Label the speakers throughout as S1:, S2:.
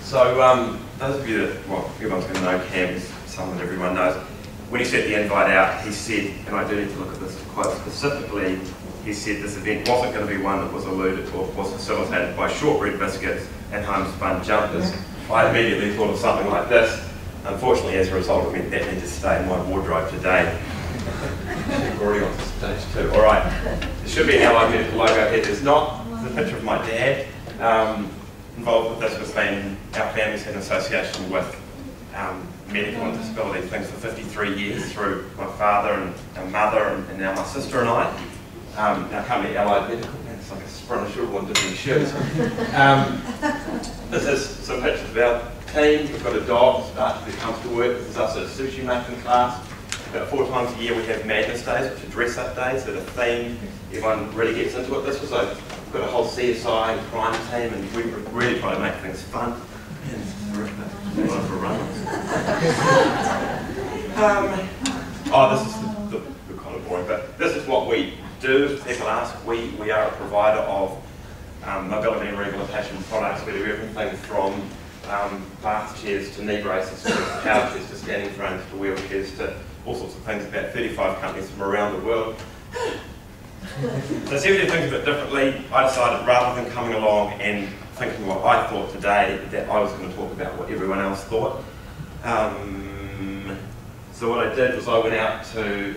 S1: So those of you that, well, everyone's going to know Cam, is someone everyone knows. When he sent the invite out, he said, and I do need to look at this quite specifically, he said this event wasn't going to be one that was alluded or was facilitated by shortbread biscuits and homespun jumpers. I immediately thought of something like this. Unfortunately, as a result, it meant that need to stay in my wardrobe today. We're already on to stage 2. All right, there should be an Allied Medical logo here. There's not. There's a picture of my dad. Involved with this has been our family's had an association with medical and disability things for 53 years through my father and our mother and now my sister and I. Our company Allied Medical, man, it's like a sprint, I should have worn different shoes. This is some pictures of our team. We've got a dog that comes to work. This is us at a sushi making class. About 4 times a year we have Madness Days, which are dress-up days that are themed. Everyone really gets into it. This was we've got a whole CSI and crime team, and we really try to make things fun. This is the kind of boring, but this is what we do. If people ask, we are a provider of mobility and rehabilitation products. We do everything from bath chairs to knee braces to power chairs to standing frames to wheelchairs to all sorts of things. About 35 companies from around the world. So see, we do things a bit differently. I decided rather than coming along and thinking what I thought today, that I was going to talk about what everyone else thought. So what I did was I went out to...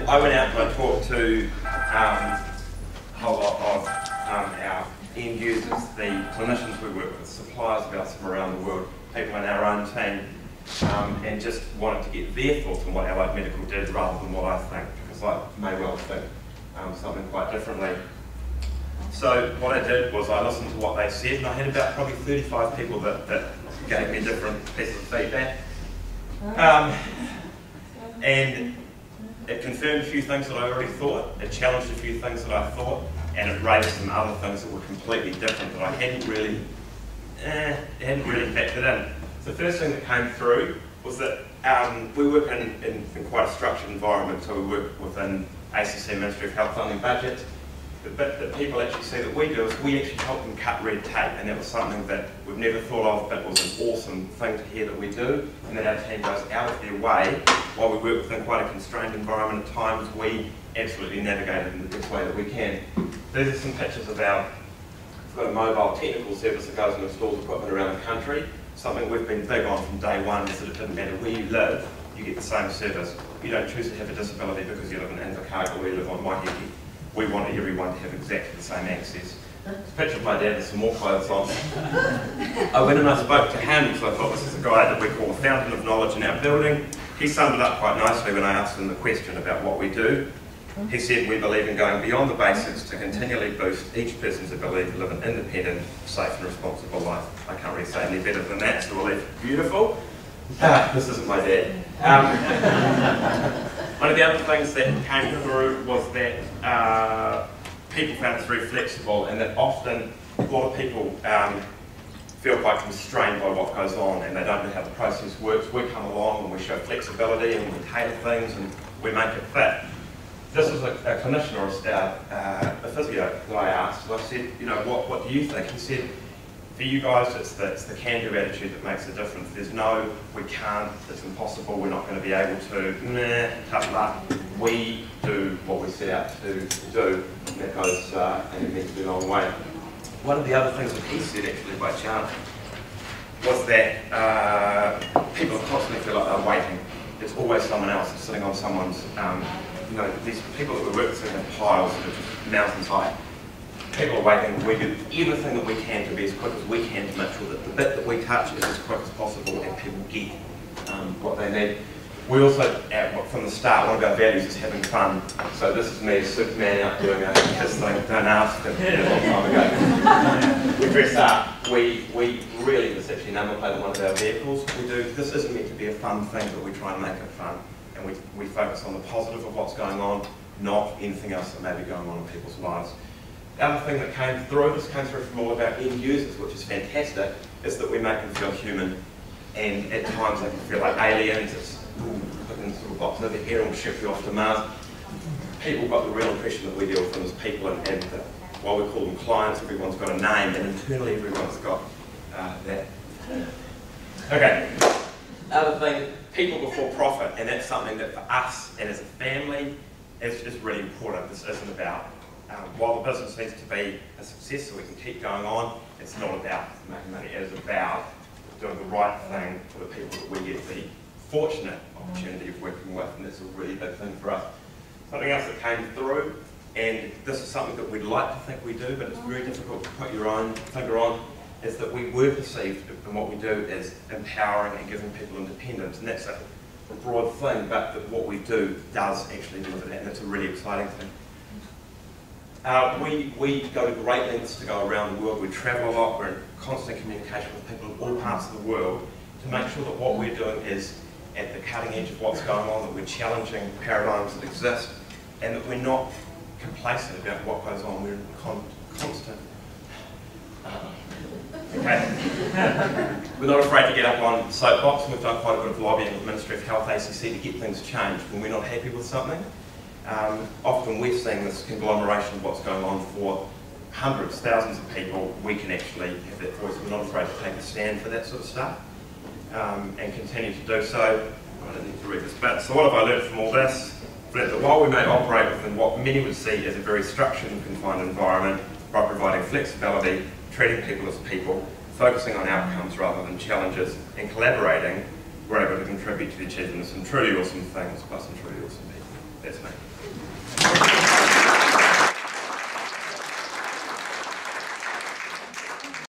S1: I went out and I talked to a whole lot of our end users, the clinicians we work with, suppliers of ours from around the world, people in our own team, and just wanted to get their thoughts on what Allied Medical did rather than what I think, because I may well think something quite differently. So what I did was I listened to what they said, and I had about probably 35 people that gave me different pieces of feedback. And it confirmed a few things that I already thought, it challenged a few things that I thought, and it raised some other things that were completely different that I hadn't really factored in. So the first thing that came through was that we work in quite a structured environment, so we work within ACC Ministry of Health Funding budgets. The bit that people actually see that we do is we actually help them cut red tape, and that was something that we've never thought of, but was an awesome thing to hear that we do, and that our team goes out of their way. While we work within quite a constrained environment at times, we absolutely navigate it in the best way that we can. These are some pictures of we've got a mobile technical service that goes and installs equipment around the country. Something we've been big on from day one is that it doesn't matter where you live, you get the same service. You don't choose to have a disability because you live in Invercargill or you live on Waiheke. We want everyone to have exactly the same access. This picture of my dad with some more clothes on. I went and I spoke to him, so I thought this is a guy that we call a fountain of knowledge in our building. He summed it up quite nicely when I asked him the question about what we do. He said we believe in going beyond the basics to continually boost each person's ability to live an independent, safe and responsible life. I can't really say any better than that, so we'll leave it beautiful. This isn't my dad. One of the other things that came through was that people found this very flexible, and that often a lot of people feel quite constrained by what goes on and they don't know how the process works. We come along and we show flexibility and we tailor things and we make it fit. This was a clinician or a physio that I asked. So I said, you know, what do you think? He said, for you guys, it's the can-do attitude that makes a difference. There's no, we can't, it's impossible, we're not going to be able to, tough luck. We do what we set out to do, and that goes, and it means a long way. One of the other things that he said, actually, by chance, was that people constantly feel like they're waiting. There's always someone else sitting on someone's, you know, these people that we work with in piles that are just mountains high. People are waiting. We do everything that we can to be as quick as we can to make sure that the bit that we touch is as quick as possible and people get what they need. We also, from the start, one of our values is having fun. So this is me, Superman, out doing a kiss thing. Don't ask, it a long time ago. We dress up. We really, this is actually number plate on one of our vehicles. This isn't meant to be a fun thing, but we try and make it fun. And we focus on the positive of what's going on, not anything else that may be going on in people's lives. The other thing that came through, this came through from all of our end users, which is fantastic, is that we make them feel human. And at times they can feel like aliens. It's, ooh, put in this little box over here and we'll ship you off to Mars. people got the real impression that we deal with them as people, and while we call them clients, everyone's got a name, and internally everyone's got that. Okay, other thing, people before profit, and that's something that for us and as a family is really important. This isn't about, while the business needs to be a success so we can keep going on, it's not about making money, it is about doing the right thing for the people that we get the fortunate opportunity of working with, and that's a really big thing for us. Something else that came through, and this is something that we'd like to think we do, but it's very difficult to put your own finger on, is that we were perceived in what we do as empowering and giving people independence, and that's a broad thing, but that what we do does actually deliver that, and it's a really exciting thing. We go to great lengths to go around the world. We travel a lot, we're in constant communication with people in all parts of the world to make sure that what we're doing is at the cutting edge of what's going on, that we're challenging paradigms that exist, and that we're not complacent about what goes on. We're in constant. Okay. We're not afraid to get up on the soapbox, and we've done quite a bit of lobbying with the Ministry of Health, ACC, to get things changed when we're not happy with something. Often we're seeing this conglomeration of what's going on for hundreds, thousands of people. We can actually have that voice. We're not afraid to take a stand for that sort of stuff, and continue to do so. I don't need to read this bit. So what have I learned from all this? That while we may operate within what many would see as a very structured and confined environment, by providing flexibility, treating people as people, focusing on outcomes rather than challenges, and collaborating, we're able to contribute to the achievement of some truly awesome things by some truly awesome people. That's me.